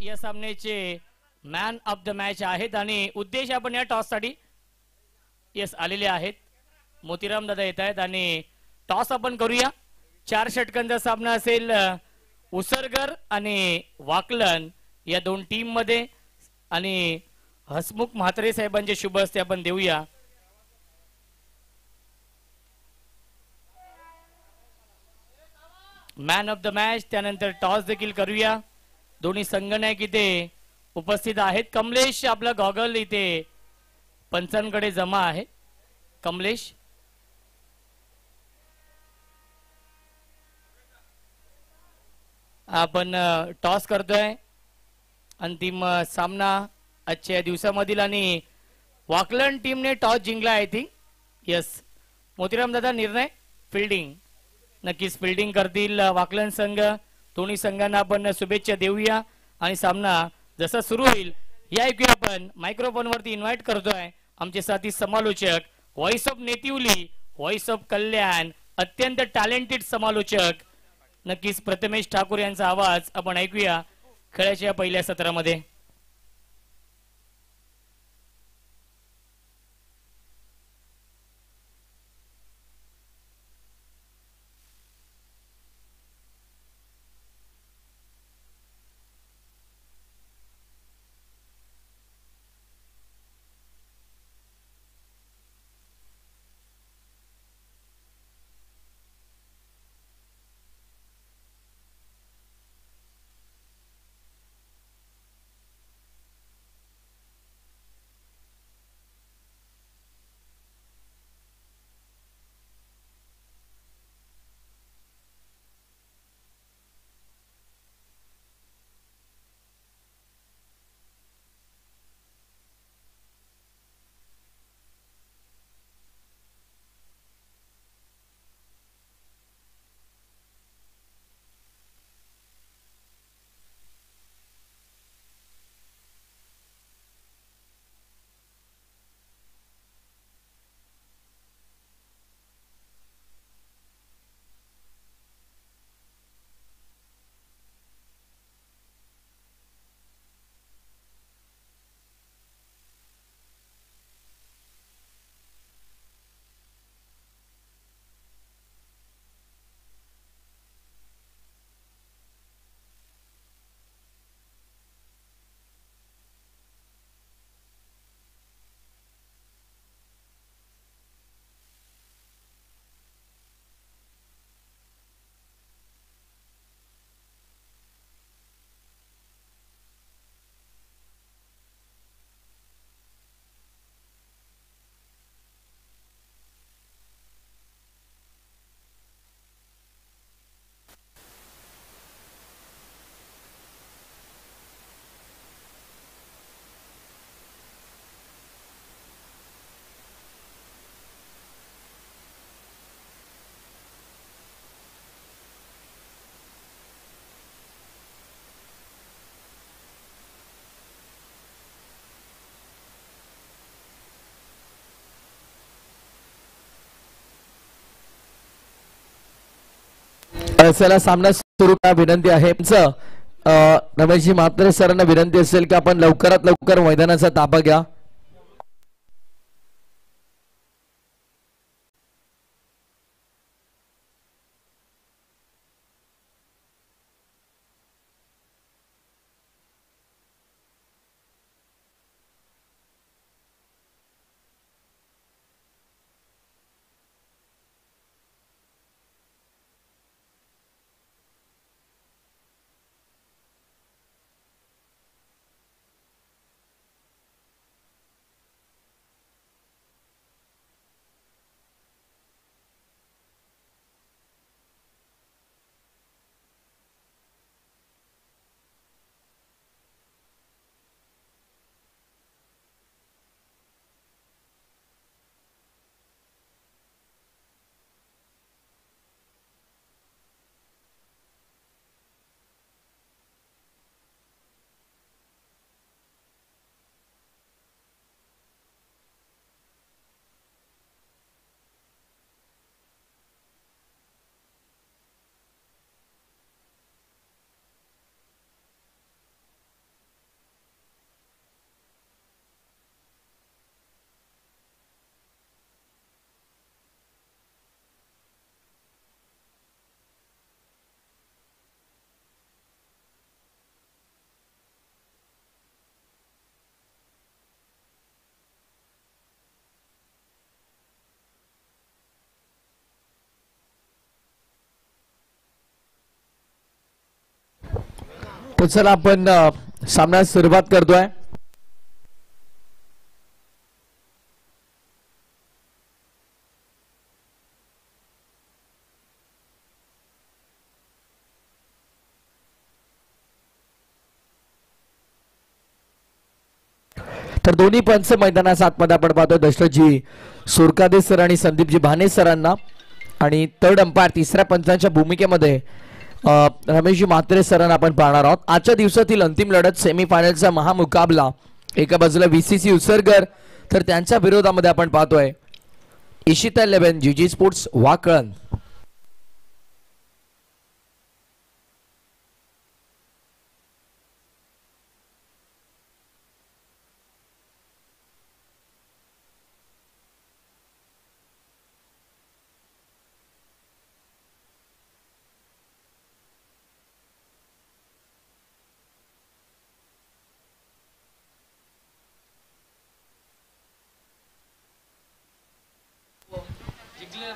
या सामन्याचे man of the match आहेत आणि उद्देश आपण या टॉस साठी यस आलेले आहेत. मोतीराम दादा येत आहेत आणि टॉस आपण करूया. 4 षटकांचा सामना असेल उसरगर आणि वाकलन या दोन टीम मध्ये आणि हसमुख म्हात्रे साहेबांचे शुभ हस्ते आपण देऊया. मॅन ऑफ द मॅच त्यानंतर टॉस देखील करूया. दोन्ही संघनायक इथे उपस्थित आहेत. कमलेश आपला गॉगल इथे पंचांकडे जमा आहे. कमलेश आपण टॉस करतोय. अंतिम सामना आजच्या दिवसामधील आणि वाकलन टीमने टॉस जिंकला आय थिंक. यस मोतीराम दादा निर्णय फिल्डिंग नक्कीच फिल्डिंग करतील वाकलन संघ. दोन्ही संघांना आपण शुभेच्छा देऊया आणि सामना जसा सुरू होईल या ऐकूया. आपण मायक्रोफोन वरती इन्व्हाइट करतोय आमचे साथी समालोचक, व्हॉइस ऑफ नेटिवली, व्हॉइस ऑफ कल्याण, अत्यंत टॅलेंटेड समालोचक नक्कीच प्रथमेश ठाकूर यांचा आवाज आपण ऐकूया खेळाच्या पहिल्या सत्रामध्ये. चला सामना सुरू करा. विनंती आहे रमेशजी म्हात्रे सरांना विनंती असेल की आपण लवकरात लवकर मैदानाचा ताबा घ्या. तर चला आपण सामन्यास सुरुवात करतोय. तर दोन्ही पंच मैदानाच्या आतमध्ये आपण पाहतोय दशरथजी सुरकादे सर आणि संदीपजी भाने सरांना, आणि थर्ड अंपायर तिसऱ्या पंचांच्या भूमिकेमध्ये रमेशजी म्हात्रे सरांना आपण पाहणार आहोत. आजच्या दिवसातील अंतिम लढत सेमीफायनलचा महामुकाबला, एका बाजूला VCC उसरगर तर त्यांच्या विरोधामध्ये आपण पाहतोय इशिता 11 GG स्पोर्ट्स वाकळण.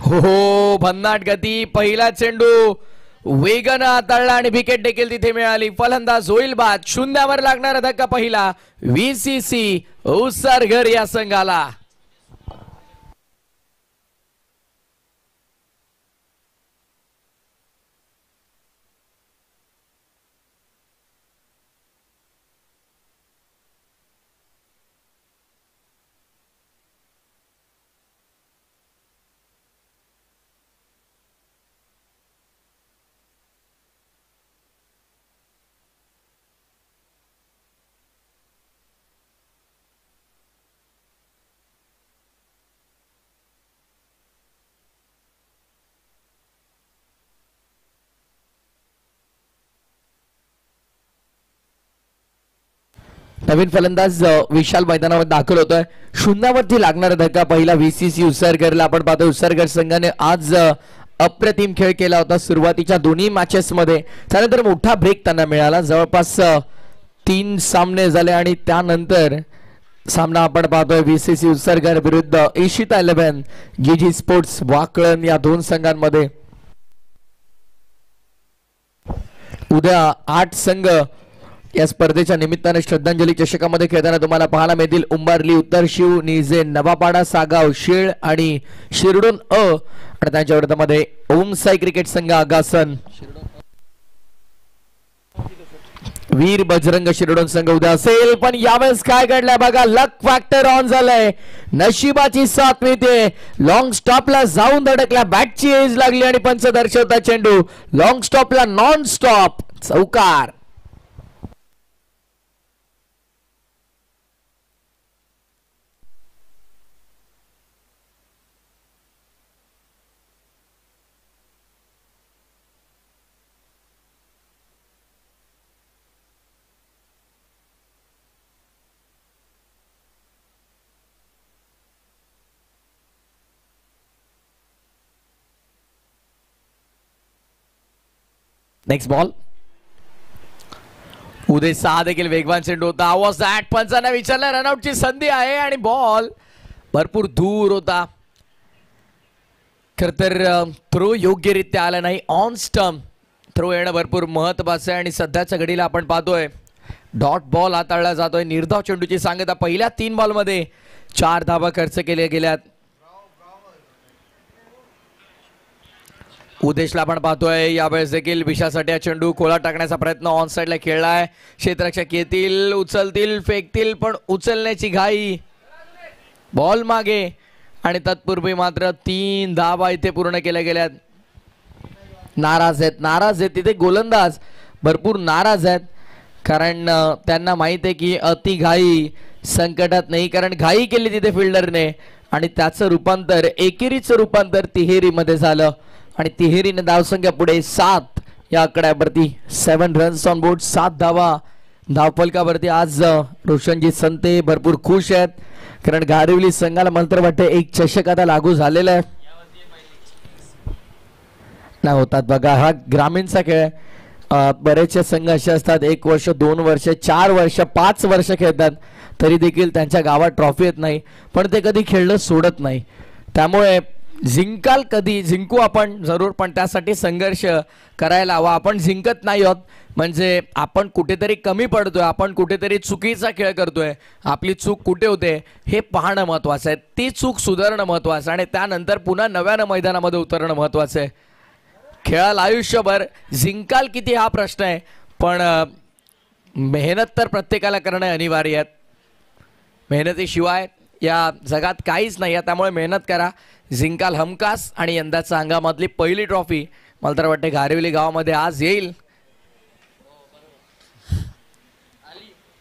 हो, भन्नाट गती, पहिला चेंडू वेगानं हाताळला आणि विकेट देखील तिथे मिळाली. फलंदाज होईल बाद. शून्यावर लागणारा धक्का पहिला VCC उसरगर या संघाला. नवीन फलंदाज विशाल मैदानावर दाखल होतोय. शून्यावरती लागणारा धक्का पहिला VCC उसरगरला. आपण पाहतो उसरगर संघाने आज अप्रतिम खेळ केला होता सुरुवातीच्या दोन्ही मॅचेस मध्ये. त्यानंतर मोठा ब्रेक त्यांना मिळाला. जवळपास 3 सामने झाले आणि त्यानंतर सामना आपण पाहतोय VCC उसरगर विरुद्ध इशिता 11 GG स्पोर्ट्स वाकळण या दोन संघांमध्ये. उद्या 8 संघ या स्पर्धेच्या निमित्ताने श्रद्धांजली चषकामध्ये खेळताना तुम्हाला पाहायला मिळतील. उंबारली, उत्तर शिव, निजे, नवापाडा, सागाव, शेळ आणि शिरडोन आणि त्यांच्या विरोधामध्ये ओम साई क्रिकेट संघ आगासन, वीर बजरंग शिरडोन संघ उद्या असेल. पण यावेळेस काय घडलंय बघा, लक फॅक्टर ऑन झालंय. नशिबाची साथ मिळते. लॉंग स्टॉपला जाऊन धडकला, बॅटची एज लागली आणि पंच दर्शवता चेंडू लॉंग स्टॉपला नॉन स्टॉप चौकार. Next ball. उदय सहा देखील वेगवान चेंडू होता. वॉज दॅट, पंचांना विचारलं, रनआउटची संधी आहे आणि बॉल भरपूर दूर होता. खर तर थ्रो योग्यरित्या आला नाही. ऑन स्टंप थ्रो येणं भरपूर महत्वाचं आहे आणि सध्याच्या घडीला आपण पाहतोय डॉट बॉल हाताळला जातोय. निर्धाव चेंडूची सांगता. पहिल्या 3 बॉलमध्ये 4 धावा खर्च केल्या गेल्यात. उदेशला आपण पाहतोय यावेळेस देखील विशासाठी हा चेंडू खोला टाकण्याचा प्रयत्न ऑन साइडला खेळलाय. क्षेत्ररक्षक येतील, उचलतील, फेकतील, पण उचलण्याची घाई. बॉल मागे आणि तत्पूर्वी मात्र 3 धावा इथे पूर्ण केल्या गेल्यात. नाराज आहेत तिथे गोलंदाज भरपूर नाराज आहेत, कारण त्यांना माहित आहे की अति घाई संकटात नाही. कारण घाई केली तिथे फिल्डरने आणि त्याचं रूपांतर, एकेरीचं रूपांतर तिहेरी मध्ये झालं आणि तिहेरीने धावसंख्या पुढे 7 या आकड्यावरती. 7 रन्स ऑन बोर्ड, 7 धावा धावफलकावरती. आज रोशनजी संते भरपूर खुश आहेत, कारण गारिवली संघाला मला तर वाटतं एक चषक आता लागू झालेला आहे. नाही होतात बघा, हा ग्रामीणचा खेळ. बरेचसे संघ असे असतात 1 वर्ष, 2 वर्ष, 4 वर्ष, 5 वर्ष खेळतात, तरी देखील त्यांच्या गावात ट्रॉफी येत नाही, पण ते कधी खेळणं सोडत नाही. त्यामुळे जिंकाल कधी, जिंकू आपण जरूर, पण त्यासाठी संघर्ष करायला हवा. आपण जिंकत नाही आहोत म्हणजे आपण कुठेतरी कमी पडतोय, आपण कुठेतरी चुकीचा खेळ करतोय, आपली चूक कुठे होते हे पाहणं महत्वाचं आहे. ती चूक सुधारणं महत्वाचं आणि त्यानंतर पुन्हा नव्यानं मैदानामध्ये उतरणं महत्वाचं आहे. खेळाला आयुष्यभर जिंकाल किती हा प्रश्न आहे, पण मेहनत तर प्रत्येकाला करणं अनिवार्य आहे. मेहनतीशिवाय या जगात काहीच नाही आहे. त्यामुळे मेहनत करा, जिंकाल हमखास. आणि यंदाचा हंगामातली पहिली ट्रॉफी मला तर वाटते घारिवली गावामध्ये आज येईल.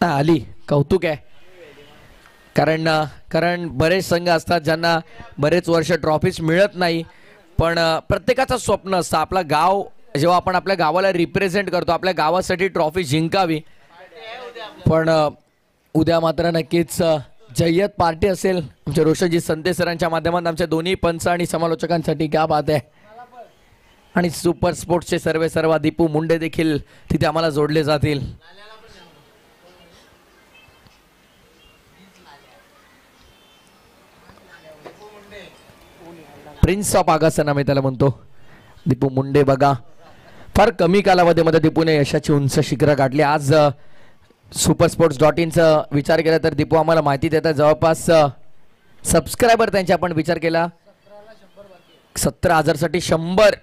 आली, कौतुक आहे. कारण बरेच संघ असतात ज्यांना बरेच वर्ष ट्रॉफीज मिळत नाही, पण प्रत्येकाचं स्वप्न असतं आपला गाव, जेव्हा आपण आपल्या गावाला रिप्रेझेंट करतो, आपल्या गावासाठी ट्रॉफी जिंकावी. पण उद्या मात्र नक्कीच जय्यत पार्टी असेल आमच्या रोशनजी संते सरांच्या माध्यमातून आमच्या दोन्ही पंच आणि समालोचकांसाठी. क्या बात आहे. आणि सुपर स्पोर्ट्सचे सर्व दीपू मुंडे देखील तिथे आम्हाला जोडले जातील. प्रिन्स ऑफ आगासन आम्ही त्याला म्हणतो, दीपू मुंडे. बघा फार कमी कालावधीमध्ये दीपूने यशाची उंच शिखरं गाठली. आज supersports.in विचार केला तर दीपू आम्हाला माहिती देतात जवळपास सबस्क्रायबर त्यांचे आपण विचार केला 17,000 साठी 100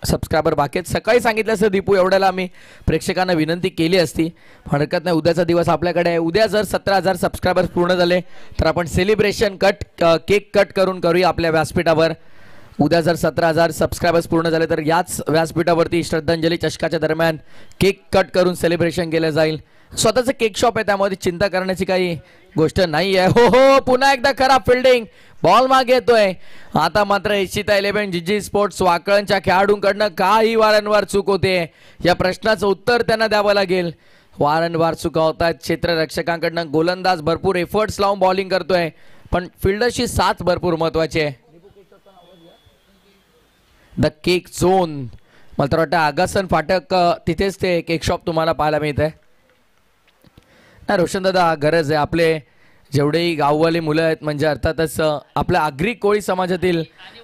सबस्क्रायबर बाकी आहेत. सकाळी सांगितलं असं दीपू एवढ्याला आम्ही प्रेक्षकांना विनंती केली असती. हरकत नाही, उद्याचा दिवस आपल्याकडे आहे. उद्या जर 17,000 सबस्क्रायबर पूर्ण झाले तर आपण सेलिब्रेशन केक कट करून करूया आपल्या व्यासपीठावर. उद्या जर 17,000 सबस्क्रायबर्स पूर्ण झाले तर याच व्यासपीठावरती श्रद्धांजली चषकाच्या दरम्यान केक कट करून सेलिब्रेशन केलं जाईल. स्वतःचं केक शॉप आहे, त्यामध्ये चिंता करण्याची काही गोष्ट नाही आहे. हो, पुन्हा एकदा खराब फिल्डिंग, बॉल मागे येतोय. आता मात्र इशिता 11 जीजी स्पोर्ट्स वाकळणच्या खेळाडूंकडनं काही वारंवार चूक होते, या प्रश्नाचं उत्तर त्यांना द्यावं लागेल. वारंवार चुका होत आहेत क्षेत्ररक्षकांकडनं. गोलंदाज भरपूर एफर्ट्स लावून बॉलिंग करतोय, पण फिल्डरची साथ भरपूर महत्वाची आहे. द केक झोन, मला तर वाटतं आगासन फाटक तिथेच ते केक शॉप तुम्हाला पाहायला मिळत आहे. रोशन दादा, गरज आहे. आपले जेवढेही गाववाली मुलं आहेत म्हणजे अर्थातच आपल्या आगरी कोळी समाजातील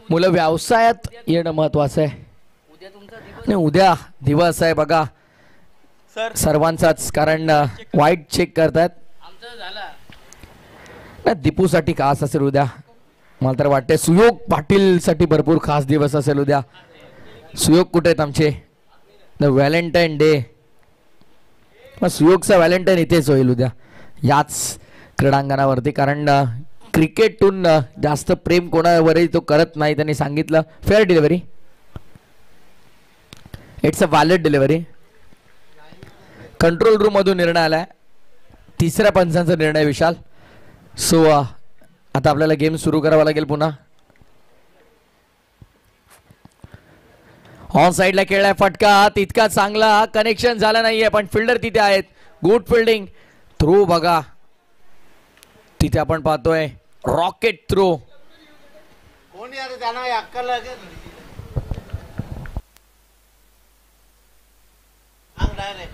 मुलं व्यवसायात येणं महत्वाचं आहे. आणि उद्या दिवस आहे बघा सर्वांचाच, कारण वाईट चेक करतात. दीपूसाठी खास असेल उद्या, मला तर वाटते सुयोग पाटील साठी भरपूर खास दिवस असेल उद्या. सुयोग कुठे आहेत आमचे? The Valentine day. मग सुयोगचा व्हॅलेंटाईन इथेच होईल उद्या याच क्रीडांगणावरती, कारण क्रिकेटहून जास्त प्रेम कोणावरही तो करत नाही. त्यांनी सांगितलं fair delivery, it's a valid delivery. Control room मधून निर्णय आलाय, तिसऱ्या पंचांचा निर्णय विशाल. सो आता आपल्याला गेम सुरू करावा लागेल पुन्हा. ऑन साइडला खेळलाय फटका, तितका चांगला कनेक्शन झाला नाहीये, पण फिल्डर तिथे आहेत. Good fielding. थ्रो बघा तिथे आपण पाहतोय रॉकेट थ्रो.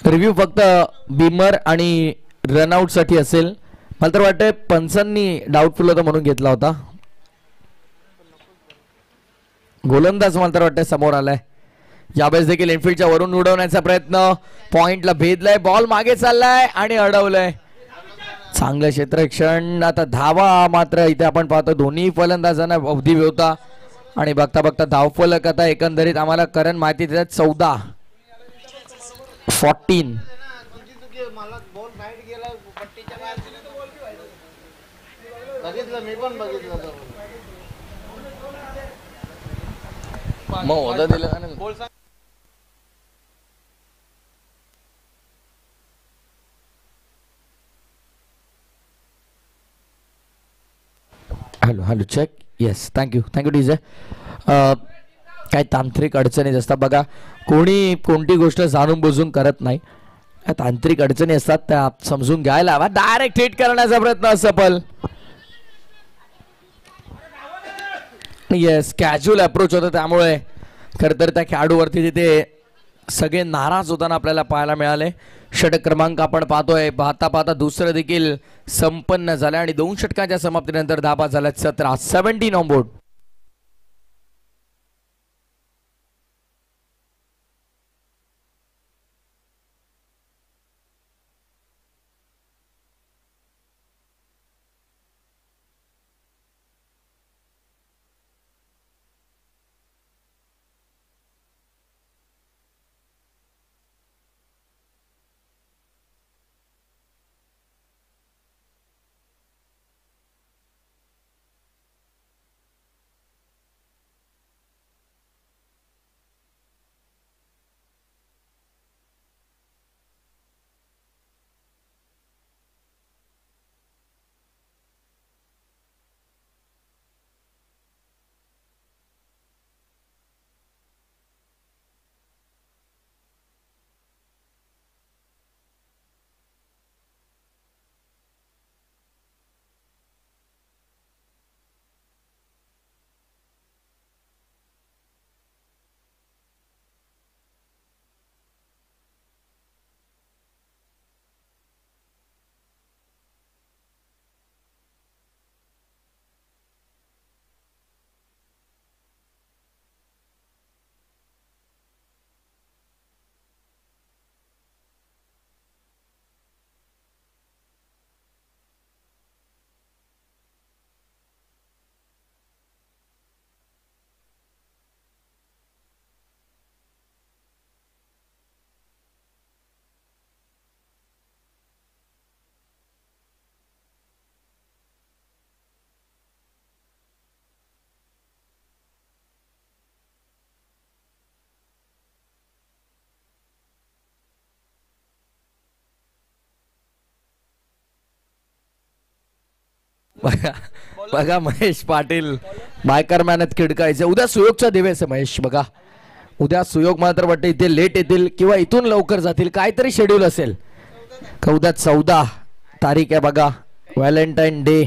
रिव्ह्यू फक्त बीमर आणि रनआउट साठी असेल. मला तर वाटतंय पंचांनी डाऊटफुल होता म्हणून घेतला होता. गोलंदाज मला तर वाटतंय समोर आलाय. यावेळेस देखील इनफिल्डच्या वरून उडवण्याचा प्रयत्न, पॉइंटला भेदलाय, बॉल मागे चाललाय आणि अडवलंय. चांगलं क्षेत्ररक्षण. आता धावा मात्र इथे आपण पाहतो दोन्ही फलंदाजांना अवधी होता आणि बघता बघता धावफलक आता एकंदरीत आम्हाला करण माहिती देतात 14. Hello check. Yes, thank you DJ. काय तांत्रिक अडचणी असतात बघा, कोणती गोष्ट जाणून बुजून करत नाही. तांत्रिक अडचणी असतात त्या समजून घ्यायला हवा. डायरेक्ट हिट करण्याचा प्रयत्न असफल. येस, कॅज्युअल अप्रोच होता, त्यामुळे खरं तर त्या खेळाडूवरती तिथे सगळे नाराज होताना आपल्याला पाहायला मिळाले. षटक क्रमांक आपण पाहतोय, पाहता दुसरं देखील संपन्न झालं आणि 2 षटकांच्या समाप्तीनंतर धाबा झाल्या 17 ऑन बोर्ड. बघा बघा महेश पाटील बायकर मॅनत खिडकायचे. उद्या सुयोगचा दिवस आहे महेश. बघा उद्या सुयोग मला तर वाटतं इथे लेट येतील किंवा इथून लवकर जातील, काहीतरी शेड्यूल असेल का. उद्या 14 तारीख आहे बघा, व्हॅलेंटाईन डे.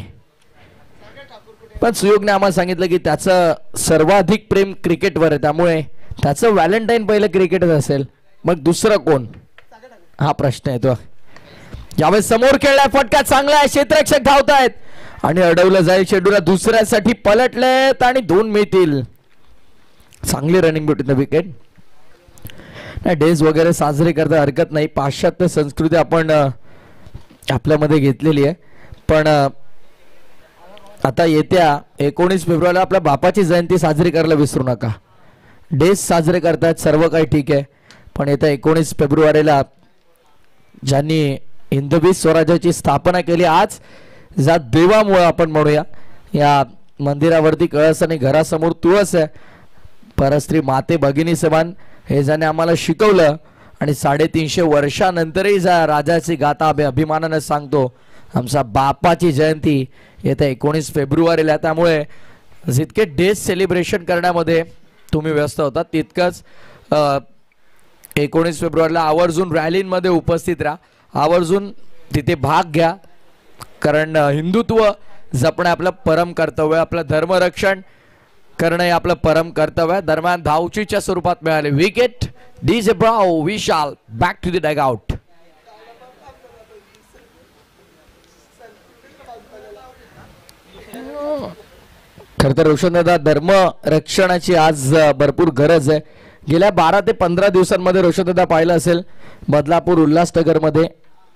पण सुयोगने आम्हाला सांगितलं की त्याचं सर्वाधिक प्रेम क्रिकेटवर आहे, त्यामुळे त्याचं व्हॅलेंटाईन पहिलं क्रिकेटच असेल, मग दुसरं कोण हा प्रश्न येतो. यावेळेस समोर खेळलाय फटका चांगला आहे, क्षेत्ररक्षक धावतायत आणि अडवलं जाईल चेंडूला. दुसऱ्यासाठी पलटलेत आणि 2 मिळतील. चांगली रनिंग बिटवीन द विकेट. नाही डेज वगैरे साजरे करता हरकत नाही, पाश्चात्य संस्कृती आपण आपल्यामध्ये घेतलेली आहे. पण आता येत्या 19 फेब्रुवारीला आपल्या बापाची जयंती साजरी करायला विसरू नका. डेज साजरे करतात सर्व काही ठीक आहे, पण येत्या 19 फेब्रुवारीला ज्यांनी हिंदवी स्वराज्याची स्थापना केली, आज ज्या देवामुळे आपण म्हणूया, या मंदिरावरती कळस आणि घरासमोर तुळस आहे, परस्त्री माते भगिनी समान हे ज्याने आम्हाला शिकवलं आणि 350 वर्षानंतरही ज्या राजाची गाथा अभिमानानं सांगतो, आमचा बापाची जयंती येत्या 19 फेब्रुवारीला. त्यामुळे जितके डेज सेलिब्रेशन करण्यामध्ये तुम्ही व्यस्त होता, तितकंच 19 फेब्रुवारीला आवर्जून रॅलींमध्ये उपस्थित राहा, आवर्जून तिथे भाग घ्या. कारण हिंदुत्व जपणे आपलं परम कर्तव्य, आपलं धर्मरक्षण करणं हे आपलं परम कर्तव्य. दरम्यान धावचीच्या स्वरूपात मिळाले विकेट. डीजे ब्राव विशाल back to the dugout. खर तर रोशनदादा धर्म रक्षणाची आज भरपूर गरज आहे. गेल्या 12 ते 15 दिवसांमध्ये रोशनदादा पाहिलं असेल, बदलापूर उल्हासनगरमध्ये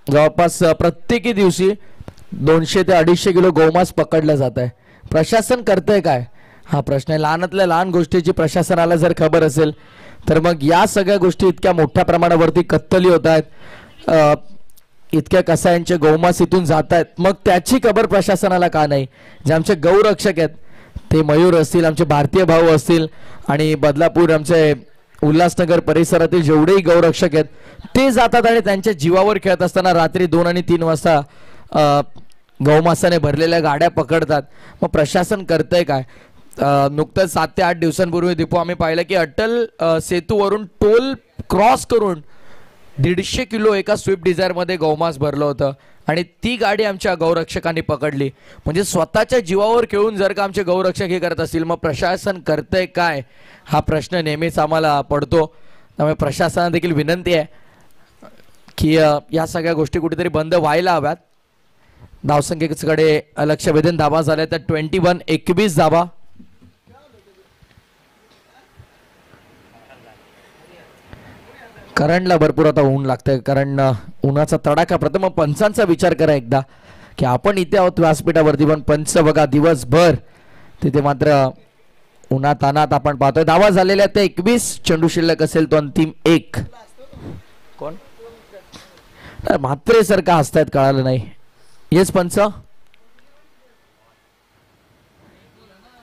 जवळपास प्रत्येकी दिवशी 200 ते 250 किलो गोमांस पकडलं जात आहे. प्रशासन करतंय काय हा प्रश्न आहे. लहानातल्या लहान गोष्टीची प्रशासनाला जर खबर असेल तर मग या सगळ्या गोष्टी इतक्या मोठ्या प्रमाणावरती कत्तली होत आहेत, इतक्या कसायांचे गोमांस इथून जात आहेत, मग त्याची खबर प्रशासनाला का नाही. जे आमचे गौरक्षक आहेत ते मयूर असतील, आमचे भारतीय भाऊ असतील आणि बदलापूर आमचे उल्हासनगर परिसरातील जेवढेही गौरक्षक आहेत ते जातात आणि त्यांच्या जीवावर खेळत असताना रात्री 2 आणि 3 वाजता गौमांसाने भरलेल्या गाड्या पकडतात. मग प्रशासन करतंय काय. नुकतंच 7 ते 8 दिवसांपूर्वी दीपू आम्ही पाहिलं की अटल सेतूवरून टोल क्रॉस करून 150 किलो एका स्विफ्ट डिझायरमध्ये गौमांस भरलं होतं आणि ती गाडी आमच्या गौरक्षकांनी पकडली. म्हणजे स्वतःच्या जीवावर खेळून जर का आमचे गौरक्षक हे करत असतील, मग प्रशासन करतंय काय हा प्रश्न नेहमीच आम्हाला पडतो. त्यामुळे प्रशासनाला देखील विनंती आहे की या सगळ्या गोष्टी कुठेतरी बंद व्हायला हव्यात. धावसंख्येकडे लक्ष वेधून धावा झाल्या तर 21 धावा. करंटला भरपूर आता ऊन लागतंय, कारण उन्हाचा तडाखा. प्रथम पंचांचा विचार करा एकदा की आपण इथे आहोत व्यासपीठावरती, पण पंच बघा दिवसभर तिथे मात्र उन्हात अनात आपण पाहतोय. धावा झालेल्या त्या 21, चेंडू शिल्लक असेल तो अंतिम 1. कोण मात्रे सारखा हसतायत कळालं नाही. येस पंच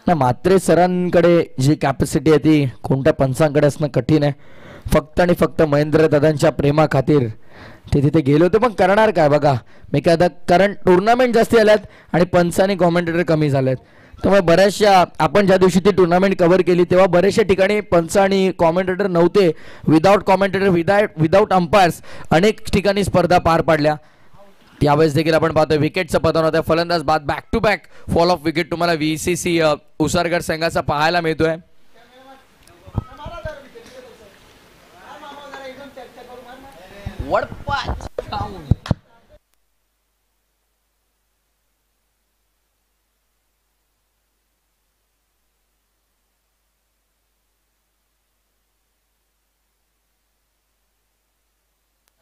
ना, मात्रे सरांकडे जी कॅपॅसिटी आहे ती कोणत्या पंचांकडे असणं कठीण आहे. फक्त आणि फक्त महेंद्र दादांच्या प्रेमा खातीर ते तिथे गेले होते, पण करणार काय बघा. मी काय आता कारण टुर्नामेंट जास्ती आल्यात आणि पंच आणि कॉमेंटेटर कमी झालेत, त्यामुळे बऱ्याचशा आपण ज्या दिवशी ती टुर्नामेंट कव्हर केली तेव्हा बऱ्याचशा ठिकाणी पंच आणि कॉमेंटेटर नव्हते. विदाऊट कॉमेंटेटर, विदाऊट अंपायर्स अनेक ठिकाणी स्पर्धा पार पाडल्या. यावेळेस देखील आपण पाहतोय विकेटचं पतन होतं. फलंदाज बाद back to back fall of wicket तुम्हाला VCC उसारगड संघाचा पाहायला मिळतोय.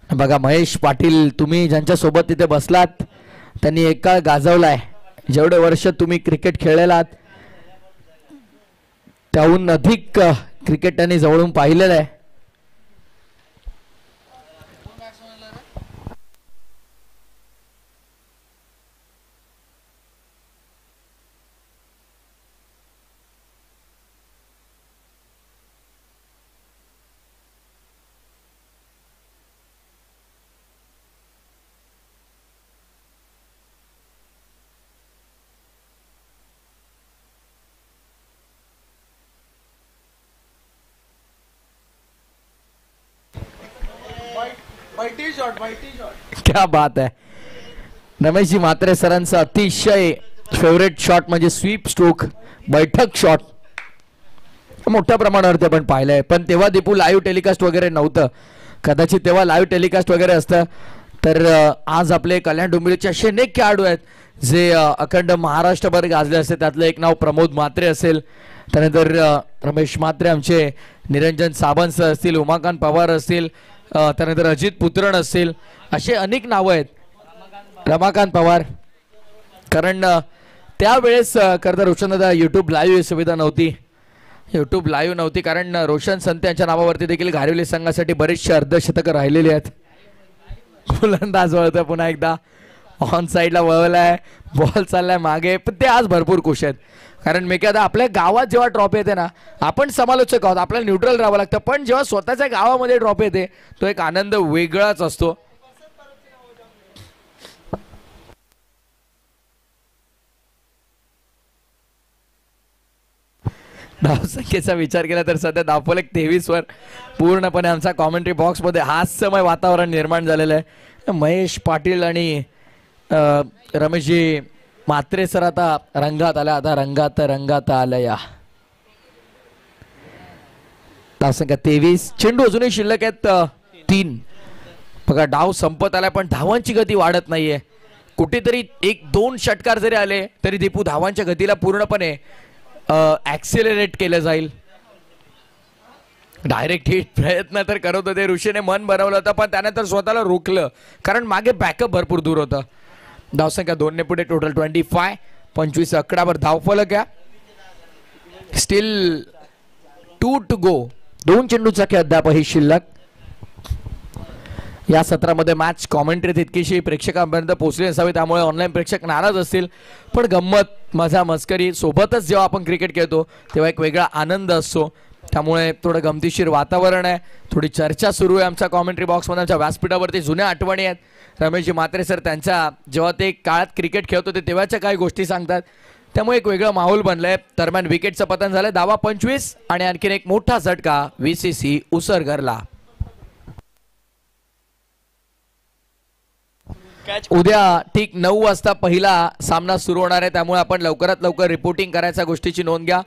बघा महेश पाटील, तुम्ही ज्यांच्या सोबत तिथे बसलात त्यांनी एक काळ गाजवलाय. जेवढे वर्ष तुम्ही क्रिकेट खेळलेला आहात त्याहून अधिक क्रिकेट त्यांनी जवळून पाहिलेलं आहे. क्या बात आहे. रमेशजी म्हात्रे सरांचा अतिशय फेवरेट शॉट म्हणजे स्वीप स्ट्रोक, बैठक शॉट मोठ्या प्रमाणावरती आपण पाहिलंय. पण तेव्हा दीपू लाईव्ह टेलिकास्ट वगैरे नव्हतं. कदाचित तेव्हा लाईव्ह टेलिकास्ट वगैरे असतं तर आज आपले कल्याण डोंबिवलीचे असे अनेक खेळाडू आहेत जे अखंड महाराष्ट्रभर गाजले असते. त्यातलं एक नाव प्रमोद म्हात्रे असेल, त्यानंतर रमेश म्हात्रे आमचे, निरंजन साबंत सर असतील, उमाकांत पवार असतील, त्यानंतर अजित पुत्रण असतील, असे अनेक नावं आहेत. रमाकांत पवार, कारण त्यावेळेस खरं तर रोशनदादा यूट्यूब लाईव्ह सुविधा नव्हती. यूट्यूब लाईव्ह नव्हती कारण रोशन संत यांच्या नावावरती देखील घारिवली संघासाठी बरेचसे अर्धशतकं राहिलेली आहेत. गोलंदाज वळतोय पुन्हा एकदा, ऑन साईडला वळवलाय, बॉल चाललाय मागे, पण ते आज भरपूर खुश आहेत. कारण मी काय आपल्या गावात जेव्हा ट्रॉफी येते ना, आपण समालोचक आहोत, आपल्याला न्यूट्रल राहावं लागतं, पण जेव्हा स्वतःच्या गावामध्ये ट्रॉफी येते तो एक आनंद वेगळाच असतो. धावसंख्येचा विचार केला तर सध्या धावफलक 23 वर पूर्णपणे आमचा कॉमेंट्री बॉक्स मध्ये हास्यमय वातावरण निर्माण झालेलं आहे. महेश पाटील आणि रमेशजी म्हात्रे सर आता रंगात आल्या, आता रंगात आल्या. या धावसंख्या 23, चेंडू अजूनही शिल्लक आहेत 3. बघा डाव संपत आलाय पण धावांची गती वाढत नाहीये. कुठेतरी 1-2 षटकार जरी आले तरी दीपू धावांच्या गतीला पूर्णपणे ऍक्सिलरेट केलं जाईल. डायरेक्ट हिट प्रयत्न तर करत होते, ऋषीने मन बनवलं होतं पण त्यानंतर स्वतःला रोखलं कारण मागे बॅकअप भरपूर दूर होतं. धावसंख्या 2 ने पुढे, टोटल 25, 25 आकडावर धावफलक आहे. स्टील 2 टू गो, 2 चेंडूचा खेळ अद्यापही शिल्लक. या सत्रामध्ये मॅच कॉमेंट्री तितकीशी प्रेक्षकांपर्यंत पोहोचली नसावी, त्यामुळे ऑनलाईन प्रेक्षक नाराज असतील, पण गंमत मजा मस्करी सोबतच जेव्हा आपण क्रिकेट खेळतो तेव्हा एक वेगळा आनंद असतो. त्यामुळे थोडं गमतीशीर वातावरण आहे, थोडी चर्चा सुरू आहे आमच्या कॉमेंट्री बॉक्समध्ये. आमच्या व्यासपीठावरती जुन्या आठवणी आहेत. रमेशजी म्हात्रे सर त्यांच्या जेव्हा ते काळात क्रिकेट खेळत होते तेव्हाच्या काही गोष्टी सांगतात, त्यामुळे एक वेगळा माहोल बनलाय. दरम्यान विकेटचं पतन झालंय, धावा 25 आणि आणखीन एक मोठा झटका VCC उसरगरला. उद्या ठीक 9 वाजता पहिला सामना सुरू होणार आहे, त्यामुळे आपण लवकरात लवकर रिपोर्टिंग करायच्या गोष्टीची नोंद घ्या.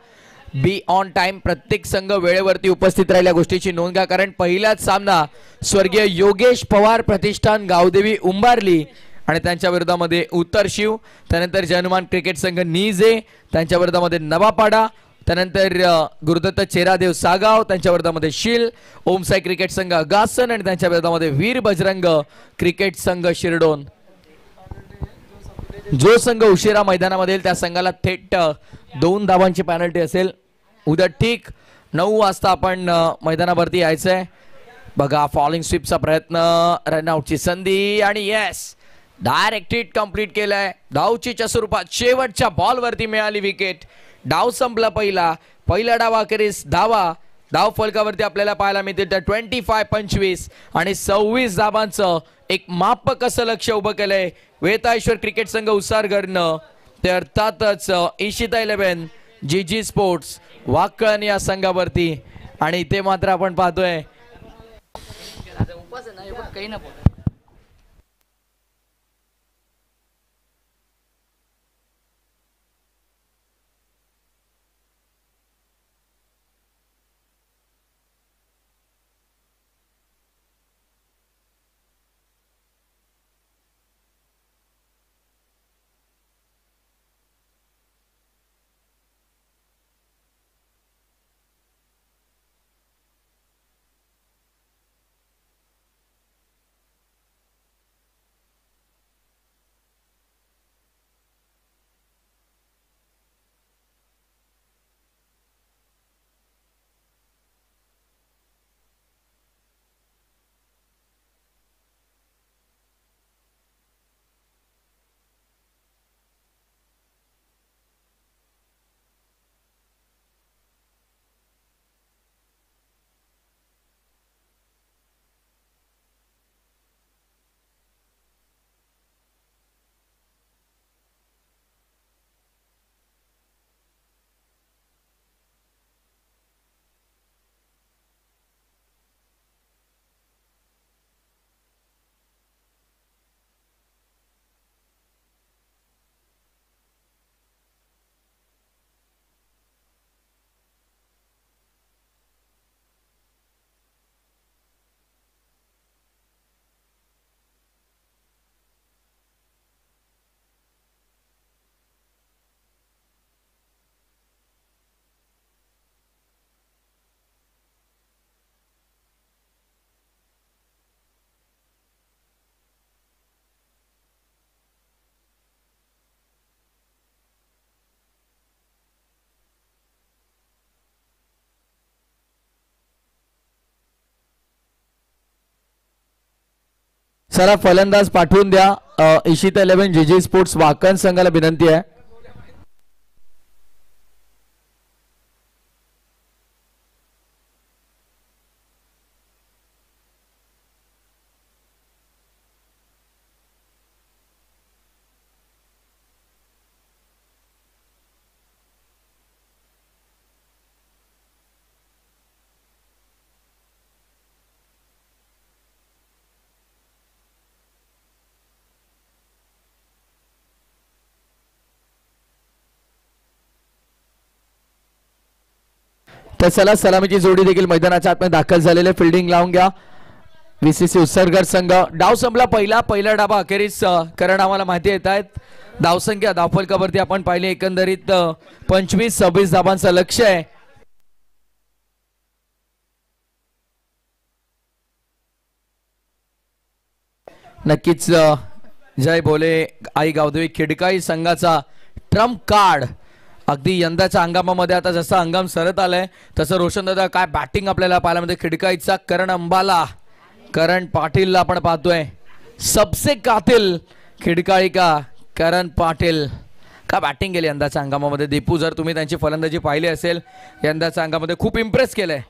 बी ऑन टाइम, प्रत्येक संघ वेळेवरती उपस्थित राहिल्या गोष्टीची नोंद घ्या, कारण पहिलाच सामना स्वर्गीय योगेश पवार प्रतिष्ठान गावदेवी उंबारली आणि त्यांच्या विरोधामध्ये उत्तर शिव, त्यानंतर जयनुमान क्रिकेट संघ निजे त्यांच्या विरोधामध्ये नवापाडा, त्यानंतर गुरुदत्त चेरादेव सागाव त्यांच्या विरोधामध्ये शील, ओमसाई क्रिकेट संघ अगासन आणि त्यांच्या विरोधामध्ये वीर बजरंग क्रिकेट संघ शिरडोन. जो संघ उशिरा मैदानामध्ये येईल त्या संघाला थेट 2 धावांची पेनल्टी असेल. उद्या ठीक 9 वाजता आपण मैदानावरती यायचंय. बघा फॉलिंग स्वीपचा प्रयत्न, रनआउटची संधी आणि येस डायरेक्ट हिट कंप्लीट केलाय. धावचीच्या स्वरूपात शेवटच्या बॉलवरती मिळाली विकेट. डाव संपला पहिला डाव अखेरीस धाव फलकावरती आपल्याला पाहायला मिळते 25-25 आणि 26 धावांचं एक मापक असं लक्ष उभं केलंय वेताळेश्वर क्रिकेट संघ उसारगडनं. ते अर्थातच इशिता 11 GG स्पोर्ट्स वाकळण या संघावरती. आणि ते मात्र आपण पाहतोय चला फलंदाज पाठवून द्या. इशिता 11 जीजी स्पोर्ट्स वाकण संघाला विनंती आहे. तर चला सलामीची जोडी देखील मैदानाच्या आतमध्ये दाखल झालेले. फिल्डिंग लावून घ्या VCC उत्सर्गर संघ. डाव संपला पहिला डाबा अखेरीस करण आम्हाला माहिती येत आहेत. धावसंख्या धावफलकावरती आपण पाहिले एकंदरीत 25-26 धाबांचं लक्ष आहे. नक्कीच जय भोले आई गावदेवी खिडकाई संघाचा ट्रम्प कार्ड अगदी यंदाच्या हंगामामध्ये. आता जसं हंगाम सरत आलाय तसं रोशनदादा काय बॅटिंग आपल्याला पाहायला मिळते. खिडकाईचा करण अंबाला, करण पाटीलला आपण पाहतोय. सबसे कातिल खिडकाळी का करण पाटील का बॅटिंग केली यंदाच्या हंगामामध्ये. दीपू जर तुम्ही त्यांची फलंदाजी पाहिली असेल यंदाच्या हंगामामध्ये खूप इम्प्रेस केलंय.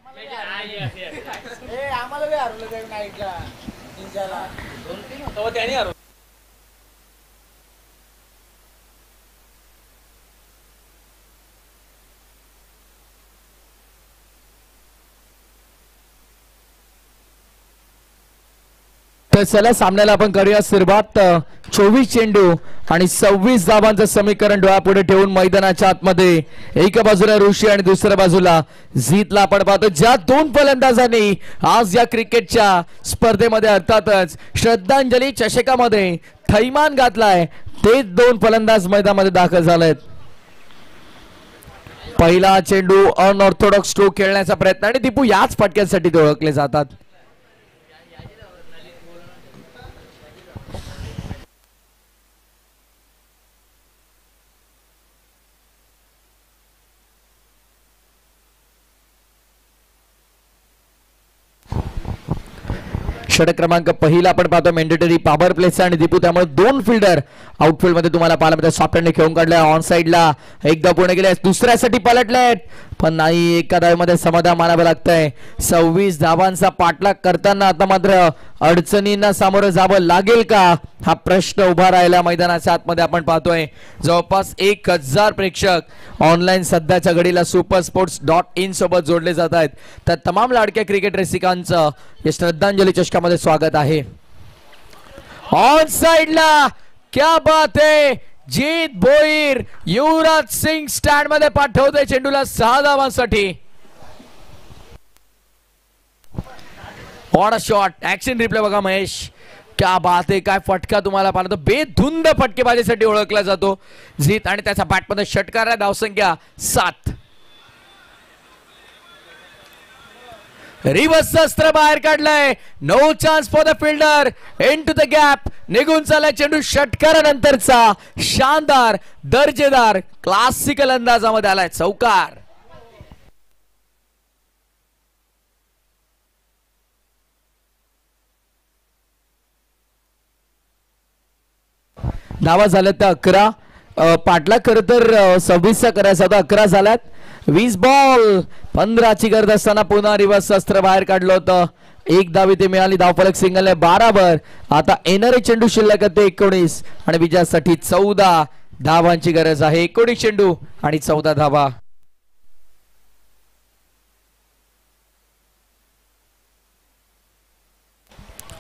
तर चला सामन्याला आपण करूया सुरुवात. 24 चेंडू आणि 26 धाबांचं समीकरण डोळ्यापुढे ठेवून मैदानाच्या आतमध्ये एका बाजूला ऋषी आणि दुसऱ्या बाजूला झीतला आपण पाहतो. ज्या दोन फलंदाजांनी आज या क्रिकेटच्या स्पर्धेमध्ये अर्थातच श्रद्धांजली चषकामध्ये थैमान घातलाय ते दोन फलंदाज मैदानामध्ये दाखल झालेत. पहिला चेंडू अनऑर्थोडॉक्स स्ट्रोक खेळण्याचा प्रयत्न आणि दीपू याच फटक्यासाठी ते ओळखले जातात. षटक क्रमांक पहिला आपण पाहतो मेंडेटरी पॉवर प्लेचा आणि दीपू त्यामुळे दोन फिल्डर आउटफील्ड मध्ये तुम्हाला पाहायला मिळतात. सॉफ्टहँडने खेळून काढल्या ऑन साइडला एकदा पूर्ण केले दुसऱ्यासाठी पलटलेत पण नाही. एका धावेमध्ये समाधान मानावं लागतंय. 26 धावांचा पाठलाग करताना आता मात्र अडचणींना सामोरं जावं लागेल का हा प्रश्न उभा राहिला मैदानाच्या आतमध्ये. आपण पाहतोय जवळपास 1000 प्रेक्षक ऑनलाईन सध्याच्या घडीला supersports.in सोबत जोडले जात आहेत. तर तमाम लाडक्या क्रिकेट रसिकांचं या श्रद्धांजली चषकामध्ये स्वागत आहे. ऑन साइडला क्या बात है. जीत भोईर युवराज सिंग स्टँड मध्ये पाठवते चेंडूला 6 धावांसाठी. What a shot. Action replay बघा महेश. क्या बात आहे. काय फटका तुम्हाला पाहिला तो बेधुंद फटकेबाजीसाठी ओळखला जातो जीत आणि त्याच्या बॅटमध्ये षटकार. धावसंख्या 7. रिवर्स अस्त्र बाहेर काढलाय. No chance for the fielder. Into the gap निघून चालला चेंडू. षटकारानंतरचा शानदार दर्जेदार क्लासिकल अंदाजामध्ये आलाय चौकार. धावा झाल्यात त्या 11. पाटला खर तर 26चा करायचा होता. 11 झाल्यात. 20 बॉल 15ची गरज असताना पुन्हा रिवर्स अस्त्र बाहेर काढलं होतं. एक धाव इथे मिळाली. धावफलक सिंगलने 12 वर. आता येणारे चेंडू शिल्लक ते 19 आणि विजयासाठी 14 धावांची गरज आहे. 19 चेंडू आणि 14 धावा.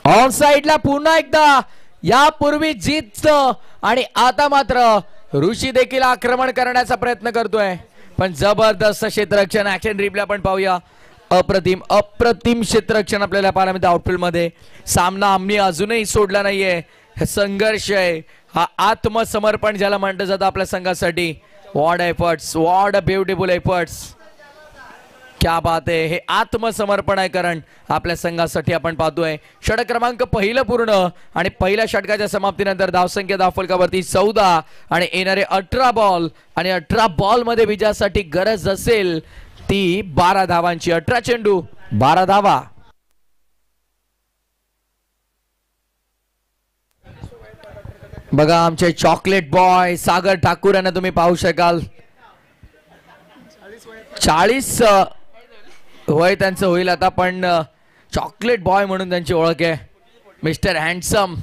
ऑन साइडला पुन्हा एकदा यापूर्वी जीतचं आणि आता मात्र ऋषी देखील आक्रमण करण्याचा प्रयत्न करतोय पण जबरदस्त क्षेत्ररक्षण. ऍक्शन रिप्ले आपण पाहूया. अप्रतिम क्षेत्ररक्षण आपल्याला पाहायला मिळतं आउटफील्ड मध्ये. सामना आम्ही अजूनही सोडला नाहीये. संघर्ष आहे हा. आत्मसमर्पण ज्याला म्हटलं जातं आपल्या संघासाठी. What efforts. What a beautiful efforts. क्या बात आहे. हे आत्मसमर्पण आहे कारण आपल्या संघासाठी. आपण पाहतोय षटक क्रमांक पहिलं पूर्ण आणि पहिल्या षटकाच्या समाप्तीनंतर धावसंख्या धावफलकावरती 14 आणि येणारे 18 बॉल आणि 18 बॉल मध्ये विजयासाठी गरज असेल ती 12 धावांची. 18 चेंडू 12 धावा. बघा आमचे चॉकलेट बॉय सागर ठाकूर यांना तुम्ही पाहू शकाल. 40 वय त्यांचं होईल आता, पण चॉकलेट बॉय म्हणून त्यांची ओळख आहे. Mister handsome.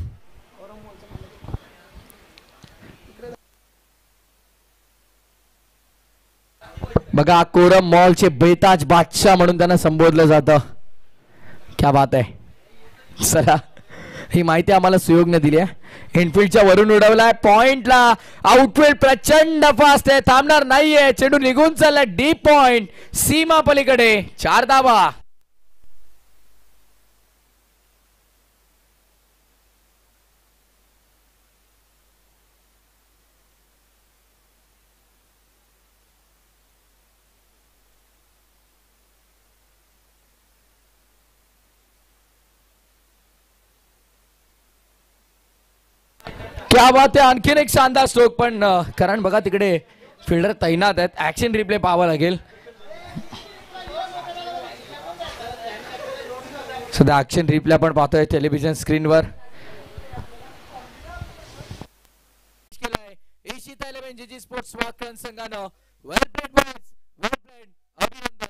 बघा कोरम मॉलचे बेताज बादशाह म्हणून त्यांना संबोधलं जातं. क्या बात आहे. चला ही माहिती आम्हाला सुयोगने दिली आहे. इनफिल्डच्या वरून उडवलाय पॉइंटला. आउटफील्ड प्रचंड फास्ट आहे, थांबणार नाहीये. चेंडू निघून चाललाय डीप पॉइंट सीमा पलीकडे. 4 धावा. क्या बात आहे. आणखीन एक शानदार स्ट्रोक, पण कारण बघा तिकडे फिल्डर तैनात आहेत. ऍक्शन रिप्ले पाहावा लागेल. सध्या ऍक्शन रिप्ले आपण पाहतोय टेलिव्हिजन स्क्रीनवर. एशिया 11 जीजी स्पोर्ट्स वाकरण संघानं वेल प्लेड, अभिनंदन.